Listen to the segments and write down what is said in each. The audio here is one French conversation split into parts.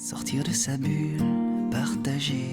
Sortir de sa bulle, partager,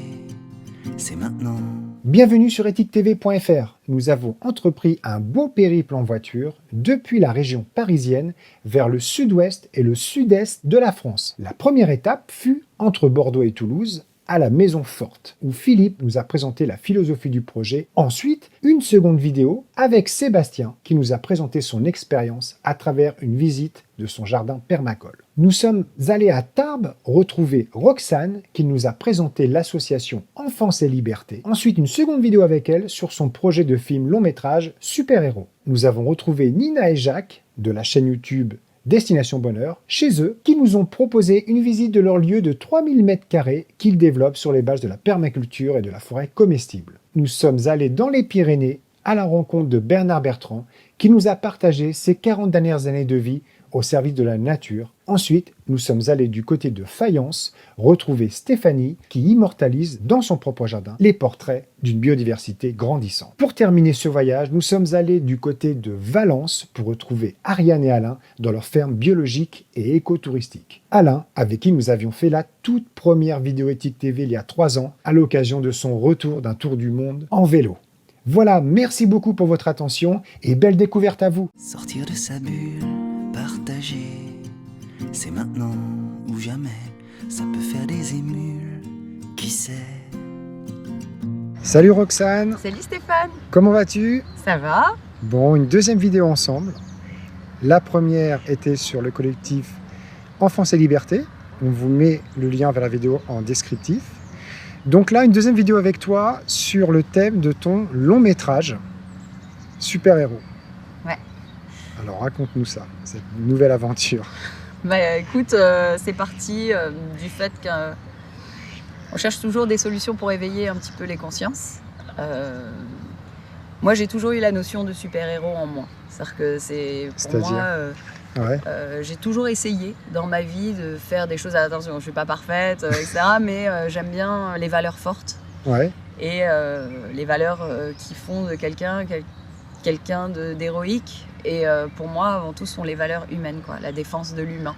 c'est maintenant. Bienvenue sur ethiquetv.fr. Nous avons entrepris un beau périple en voiture depuis la région parisienne vers le sud-ouest et le sud-est de la France. La première étape fut entre Bordeaux et Toulouse, à la Maison Forte, où Philippe nous a présenté la philosophie du projet. Ensuite, une seconde vidéo avec Sébastien, qui nous a présenté son expérience à travers une visite de son jardin permacole. Nous sommes allés à Tarbes retrouver Roxane, qui nous a présenté l'association Enfance et Liberté. Ensuite, une seconde vidéo avec elle sur son projet de film long-métrage Super Héros. Nous avons retrouvé Nina et Jacques, de la chaîne YouTube Destination Bonheur, chez eux, qui nous ont proposé une visite de leur lieu de 3000 m² qu'ils développent sur les bases de la permaculture et de la forêt comestible. Nous sommes allés dans les Pyrénées à la rencontre de Bernard Bertrand, qui nous a partagé ses 40 dernières années de vie au service de la nature. Ensuite, nous sommes allés du côté de Fayence retrouver Stéphanie qui immortalise dans son propre jardin les portraits d'une biodiversité grandissante. Pour terminer ce voyage, nous sommes allés du côté de Valence pour retrouver Ariane et Alain dans leur ferme biologique et écotouristique. Alain, avec qui nous avions fait la toute première vidéo Ethique TV il y a 3 ans à l'occasion de son retour d'un tour du monde en vélo. Voilà, merci beaucoup pour votre attention et belle découverte à vous. Sortir de sa bulle, partager, c'est maintenant ou jamais. Ça peut faire des émules, qui sait. Salut Roxane, Salut Stéphane, comment vas-tu? ça va? Bon, une deuxième vidéo ensemble. La première était sur le collectif Enfance et Liberté. On vous met le lien vers la vidéo en descriptif. Donc là, une deuxième vidéo avec toi sur le thème de ton long métrage Super Héros. Ouais. Alors raconte-nous ça, cette nouvelle aventure. Bah écoute, c'est parti du fait qu'on cherche toujours des solutions pour éveiller un petit peu les consciences. Moi j'ai toujours eu la notion de super-héros en moi. C'est-à-dire que pour moi, Ouais. j'ai toujours essayé dans ma vie de faire des choses, attention, je ne suis pas parfaite, etc. mais j'aime bien les valeurs fortes Ouais. et les valeurs qui font de quelqu'un d'héroïque. Et pour moi, avant tout, ce sont les valeurs humaines, quoi, la défense de l'humain.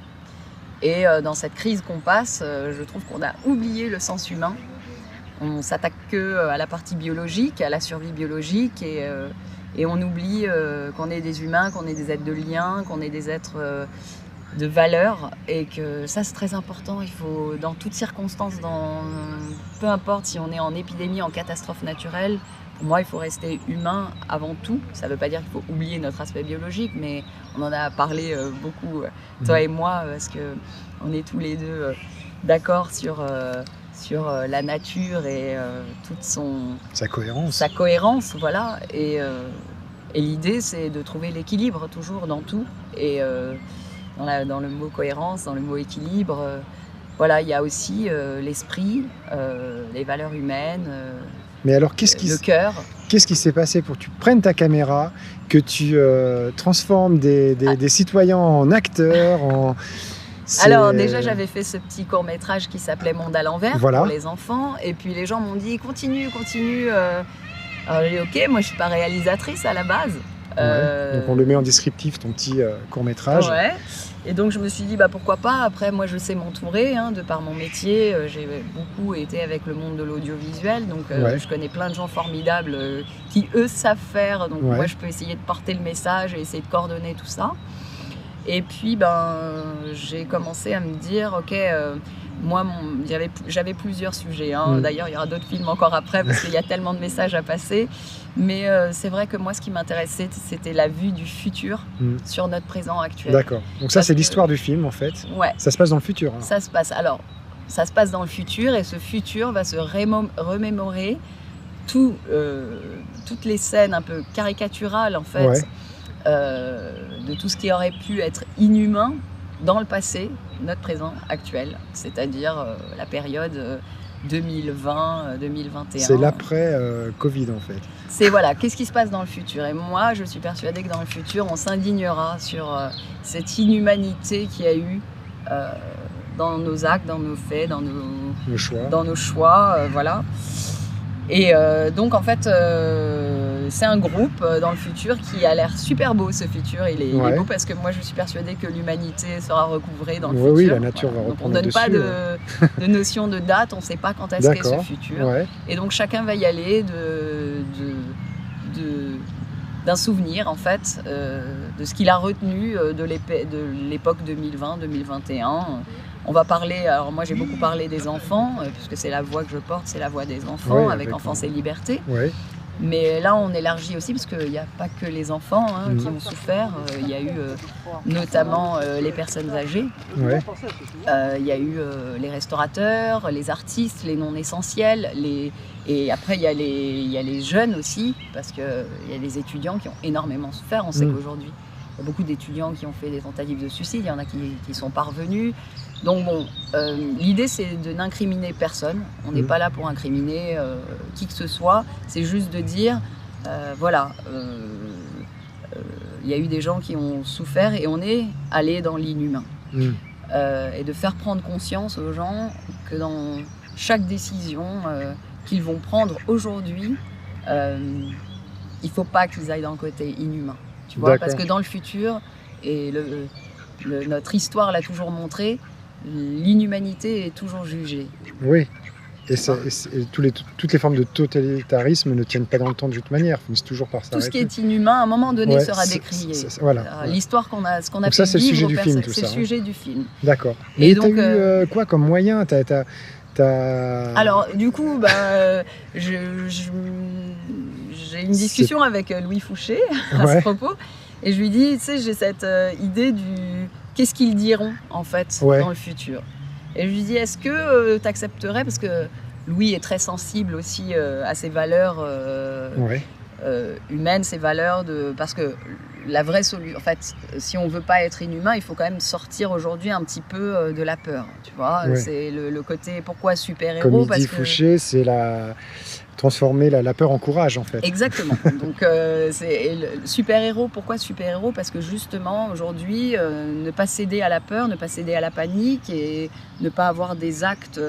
Et dans cette crise qu'on passe, je trouve qu'on a oublié le sens humain. On s'attaque que à la partie biologique, à la survie biologique, et on oublie qu'on est des humains, qu'on est des êtres de lien, qu'on est des êtres de valeur, et que ça c'est très important. Il faut, dans toutes circonstances, peu importe si on est en épidémie, en catastrophe naturelle, pour moi il faut rester humain avant tout. Ça ne veut pas dire qu'il faut oublier notre aspect biologique, mais on en a parlé beaucoup, toi et moi, parce qu'on est tous les deux d'accord sur la nature et toute Sa cohérence, voilà. Et l'idée, c'est de trouver l'équilibre toujours dans tout. Et dans le mot cohérence, dans le mot équilibre, voilà, il y a aussi l'esprit, les valeurs humaines, Mais alors, le cœur. qu'est-ce qui s'est passé pour que tu prennes ta caméra, que tu transformes des citoyens en acteurs, Alors déjà j'avais fait ce petit court-métrage qui s'appelait Monde à l'envers, voilà, pour les enfants, et puis les gens m'ont dit continue. Alors j'ai dit ok, moi je suis pas réalisatrice à la base. Ouais. Donc on le met en descriptif, ton petit court-métrage. Ouais. Et donc je me suis dit bah pourquoi pas. Après moi je sais m'entourer, de par mon métier, j'ai beaucoup été avec le monde de l'audiovisuel, donc Ouais. je connais plein de gens formidables qui eux savent faire, donc Ouais. moi je peux essayer de porter le message et essayer de coordonner tout ça. Et puis j'ai commencé à me dire ok, moi j'avais plusieurs sujets, D'ailleurs il y aura d'autres films encore après parce qu'il y a tellement de messages à passer, mais c'est vrai que moi ce qui m'intéressait c'était la vue du futur sur notre présent actuel. D'accord, donc ça c'est l'histoire du film en fait. Ouais. Ça se passe dans le futur, hein. Ça se passe dans le futur, et ce futur va se remémorer toutes les scènes un peu caricaturales en fait, Ouais. de tout ce qui aurait pu être inhumain dans le passé, notre présent actuel, c'est-à-dire la période 2020-2021. C'est l'après Covid en fait. C'est voilà, qu'est-ce qui se passe dans le futur? Et moi, je suis persuadée que dans le futur, on s'indignera sur cette inhumanité qu'il y a eu dans nos actes, dans nos faits, dans nos choix, voilà. Et donc en fait, c'est un groupe dans le futur qui a l'air super beau, ce futur. Il est beau parce que moi je suis persuadée que l'humanité sera recouvrée dans le futur. Oui, la nature va donc on reprendre ne donne pas dessus, de notion de date, on ne sait pas quand est-ce qu'est ce futur. Ouais. Et donc chacun va y aller d'un souvenir en fait, de ce qu'il a retenu de l'époque 2020-2021. On va parler, alors moi j'ai beaucoup parlé des enfants, puisque c'est la voix que je porte, c'est la voix des enfants, avec Enfance et Liberté. Ouais. Mais là on élargit aussi, parce qu'il n'y a pas que les enfants qui ont souffert, il y a eu notamment les personnes âgées, il y a eu les restaurateurs, les artistes, les non essentiels, et après il y a les jeunes aussi, parce qu'il y a des étudiants qui ont énormément souffert. On sait qu'aujourd'hui il y a beaucoup d'étudiants qui ont fait des tentatives de suicide, il y en a qui sont parvenus. Donc bon, l'idée c'est de n'incriminer personne, on n'est pas là pour incriminer qui que ce soit, c'est juste de dire, voilà, il y a eu des gens qui ont souffert et on est allé dans l'inhumain. Et de faire prendre conscience aux gens que dans chaque décision qu'ils vont prendre aujourd'hui, il ne faut pas qu'ils aillent dans le côté inhumain, tu vois, parce que dans le futur, et notre histoire l'a toujours montré, l'inhumanité est toujours jugée. Oui, et toutes les formes de totalitarisme ne tiennent pas dans le temps de toute manière, finissent toujours par s'arrêter. Tout ce qui est inhumain, à un moment donné, sera décrié. Voilà. L'histoire ce qu'on a donc ça, fait c'est le sujet vivre du film, tout c'est ça. le sujet du film. D'accord. Et donc, tu as eu quoi comme moyen Alors, du coup, j'ai une discussion avec Louis Fouché à ce propos, et je lui dis, tu sais, j'ai cette idée du qu'est-ce qu'ils diront en fait dans le futur. Et je lui dis, est-ce que tu accepterais, parce que Louis est très sensible aussi à ses valeurs humaines, ses valeurs parce que la vraie solution, en fait, si on veut pas être inhumain, il faut quand même sortir aujourd'hui un petit peu de la peur, tu vois. C'est le côté pourquoi super-héros, comme il dit Fouché, c'est transformer la peur en courage en fait. Exactement. Donc c'est super-héros. Pourquoi super-héros? Parce que justement aujourd'hui, ne pas céder à la peur, ne pas céder à la panique et ne pas avoir des actes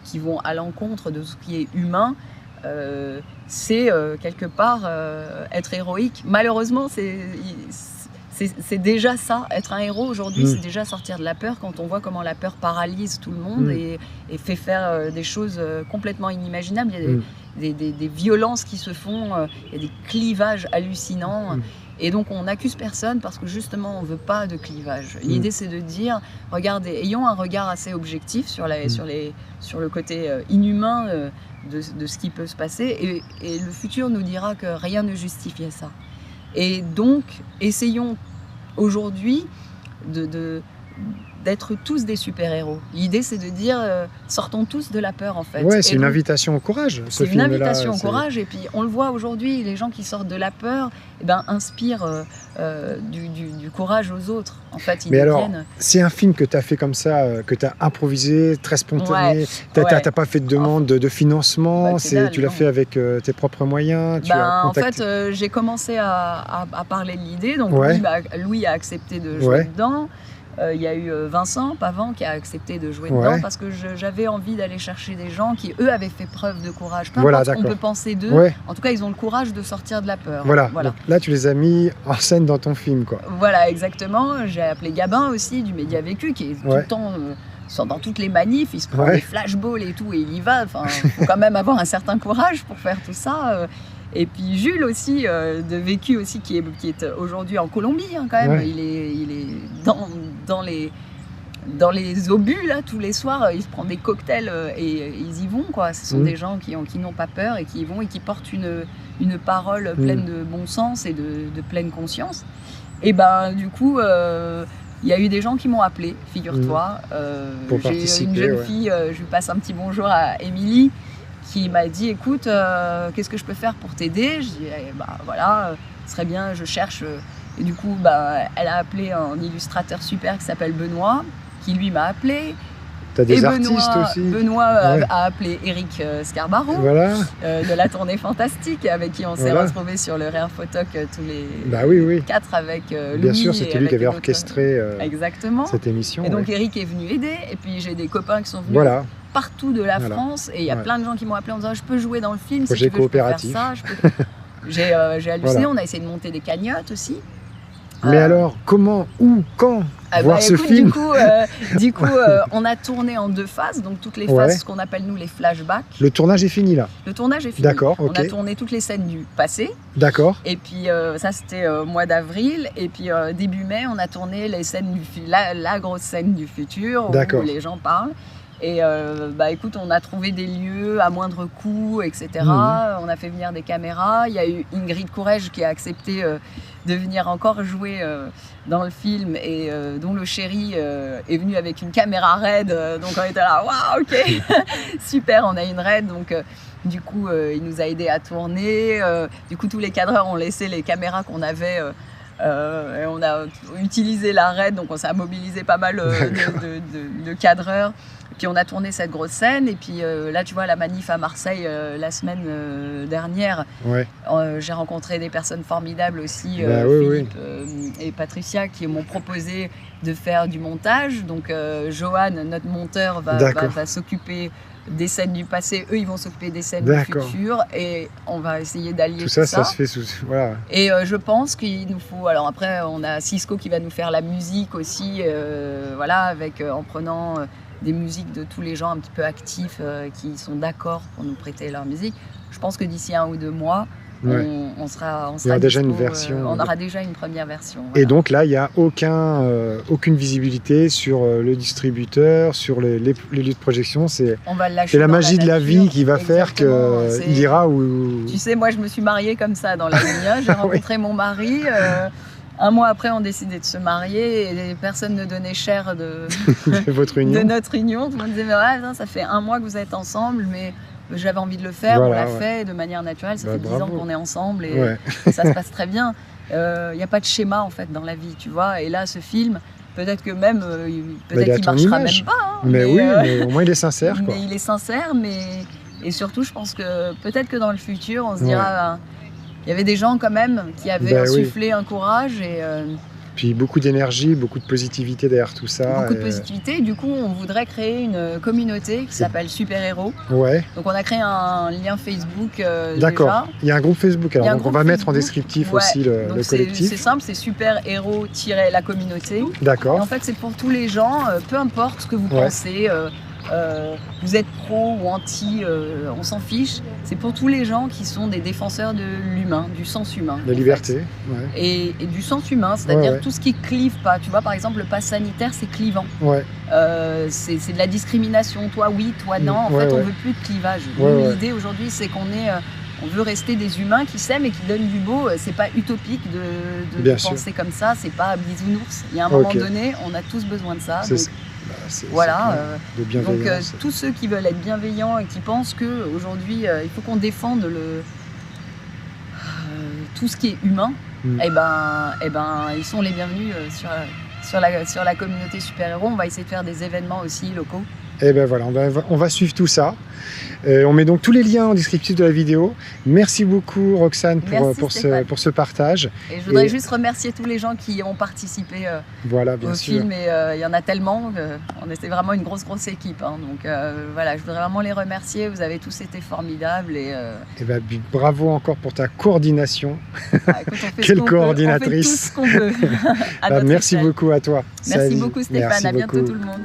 qui vont à l'encontre de ce qui est humain, c'est quelque part être héroïque. Malheureusement, c'est déjà ça, être un héros aujourd'hui, c'est déjà sortir de la peur quand on voit comment la peur paralyse tout le monde et fait faire des choses complètement inimaginables. Il y a des violences qui se font, il y a des clivages hallucinants. Et donc on n'accuse personne parce que justement on ne veut pas de clivage. L'idée c'est de dire, regardez, ayons un regard assez objectif sur le côté inhumain de ce qui peut se passer, et le futur nous dira que rien ne justifiait ça. Et donc essayons aujourd'hui d'être tous des super-héros. L'idée, c'est de dire, sortons tous de la peur, en fait. Ouais, c'est une invitation au courage, ce film-là. C'est une invitation au courage, et puis on le voit aujourd'hui, les gens qui sortent de la peur, inspirent du courage aux autres. En fait, mais alors, c'est un film que tu as fait comme ça, que tu as improvisé, très spontané. Tu n'as pas fait de demande de financement, tu l'as fait avec tes propres moyens. En fait, j'ai commencé à parler de l'idée, donc Louis a accepté de jouer dedans. Il y a eu Vincent Pavant qui a accepté de jouer dedans parce que j'avais envie d'aller chercher des gens qui, eux, avaient fait preuve de courage. Peu importe ce qu'on peut penser d'eux, en tout cas, ils ont le courage de sortir de la peur. Voilà. Donc, là, tu les as mis en scène dans ton film, quoi. Voilà, exactement. J'ai appelé Gabin aussi, du Média Vécu, qui est tout le temps... dans toutes les manifs, il se prend des flashballs et tout, et il y va. Enfin, il faut quand même avoir un certain courage pour faire tout ça. Et puis Jules aussi, de Vécu aussi, qui est aujourd'hui en Colombie, quand même. Il est dans les obus, là, tous les soirs. Il se prend des cocktails et ils y vont, quoi. Ce sont des gens qui n'ont pas peur et qui y vont et qui portent une parole pleine de bon sens et de pleine conscience. Et du coup... il y a eu des gens qui m'ont appelé, figure-toi. J'ai une jeune fille, je lui passe un petit bonjour à Émilie, qui m'a dit, écoute, qu'est-ce que je peux faire pour t'aider? Je dis, voilà, ce serait bien, je cherche. Et du coup, elle a appelé un illustrateur super qui s'appelle Benoît, qui lui m'a appelé. T'as des artistes aussi. Benoît a appelé Eric Scarbaro de la Tournée Fantastique, avec qui on s'est retrouvés sur le Rare Photoc tous les 4 avec Louis. Bien sûr, c'était lui qui avait orchestré cette émission. Et donc Eric est venu aider, et puis j'ai des copains qui sont venus partout de la France, et il y a plein de gens qui m'ont appelé en disant, je peux jouer dans le film, projet si tu veux, je peux faire ça. J'ai halluciné, Voilà. on a essayé de monter des cagnottes aussi. Mais alors, comment, où, quand voir ce écoute, film? du coup, on a tourné en 2 phases, donc toutes les phases, Ouais. ce qu'on appelle nous les flashbacks. Le tournage est fini là. Le tournage est fini. D'accord, ok. On a tourné toutes les scènes du passé, D'accord. et puis ça c'était au mois d'avril, et puis début mai, on a tourné les scènes la grosse scène du futur où D'accord. les gens parlent. Et écoute, on a trouvé des lieux à moindre coût, etc. On a fait venir des caméras. Il y a eu Ingrid Courrèges qui a accepté de venir encore jouer dans le film et dont le chéri est venu avec une caméra RED. Donc on était là, waouh, ok, super, on a une RED. Donc du coup, il nous a aidé à tourner. Du coup, tous les cadreurs ont laissé les caméras qu'on avait. Et on a utilisé la RED, donc on s'est mobilisé pas mal de cadreurs. Et puis on a tourné cette grosse scène. Et puis là, tu vois, la manif à Marseille la semaine dernière, Ouais. j'ai rencontré des personnes formidables aussi, Bah oui, Philippe et Patricia, qui m'ont proposé de faire du montage. Donc Johan, notre monteur, va s'occuper des scènes du passé, eux ils vont s'occuper des scènes du futur, et on va essayer d'allier tout ça. Ça se fait sous... Voilà. Et je pense qu'il nous faut... Alors après, on a Cisco qui va nous faire la musique aussi, voilà, avec, en prenant des musiques de tous les gens un petit peu actifs qui sont d'accord pour nous prêter leur musique. Je pense que d'ici 1 ou 2 mois, Ouais. on sera Il y aura déjà dispo, une version. on aura déjà une première version. Et Voilà. donc là, il n'y a aucune visibilité sur le distributeur, sur les lieux de projection. C'est On va le lâcher la dans magie de la nature. vie qui va faire Exactement, qu'il ira où... Tu sais, moi je me suis mariée comme ça dans la vie. J'ai rencontré mon mari. 1 mois après, on décidait de se marier et personne ne donnait cher de votre union. de notre union. Tout le monde disait, mais ouais, ça fait 1 mois que vous êtes ensemble, mais j'avais envie de le faire, Voilà, on l'a fait de manière naturelle. Ça fait 10 bravo. ans qu'on est ensemble et Ouais. ça se passe très bien. Il n'y a pas de schéma en fait dans la vie, tu vois. Et là, ce film, peut-être que même, Mais il a qu'il ton marchera image. même pas. Hein, Mais oui, mais au moins il est sincère, quoi. mais il est sincère, et surtout, je pense que peut-être que dans le futur, on se dira, il y avait des gens quand même qui avaient insufflé un courage et Puis beaucoup d'énergie, beaucoup de positivité derrière tout ça. beaucoup de positivité. Et du coup, on voudrait créer une communauté qui s'appelle Super Héros. Ouais, Donc, on a créé un lien Facebook d'accord. déjà. Il y a un groupe Facebook, alors Il y a un donc on groupe va mettre en Facebook. descriptif Ouais. aussi le Donc, collectif. c'est simple, c'est Super Héros-la communauté. Et D'accord. en fait, c'est pour tous les gens, peu importe ce que vous pensez, vous êtes pro ou anti, on s'en fiche. C'est pour tous les gens qui sont des défenseurs de l'humain, du sens humain. La en liberté, fait. ouais. Et du sens humain, c'est-à-dire Ouais. tout ce qui clive pas. Tu vois, par exemple, le pass sanitaire, c'est clivant. Ouais, C'est de la discrimination. Toi, oui, toi, non. En Ouais, fait, on ouais. veut plus de clivage. Ouais, Nous, ouais. l'idée aujourd'hui, c'est on veut rester des humains qui s'aiment et qui donnent du beau. C'est pas utopique de Bien sûr. penser comme ça. C'est pas bisounours. Il y a un moment Ok. donné, on a tous besoin de ça. c'est Donc, c'est voilà. clair. De donc bienveillance. tous ceux qui veulent être bienveillants et qui pensent que aujourd'hui il faut qu'on défende tout ce qui est humain, eh ben ils sont les bienvenus sur la communauté Super Héros. On va essayer de faire des événements aussi locaux. Et ben voilà, on va suivre tout ça. On met donc tous les liens en descriptif de la vidéo. Merci beaucoup Roxane Merci, pour ce partage. Et je voudrais juste remercier tous les gens qui ont participé Voilà, au bien sûr. film. Et il y en a tellement. On était vraiment une grosse équipe. Hein. Donc voilà, je voudrais vraiment les remercier. Vous avez tous été formidables. Et bravo encore pour ta coordination. écoute, on fait Quelle ce qu'on peut. coordinatrice. On fait tout ce qu'on peut. À notre Merci échelle. beaucoup à toi. Merci Salut. beaucoup Stéphane, Merci à bientôt beaucoup. tout le monde.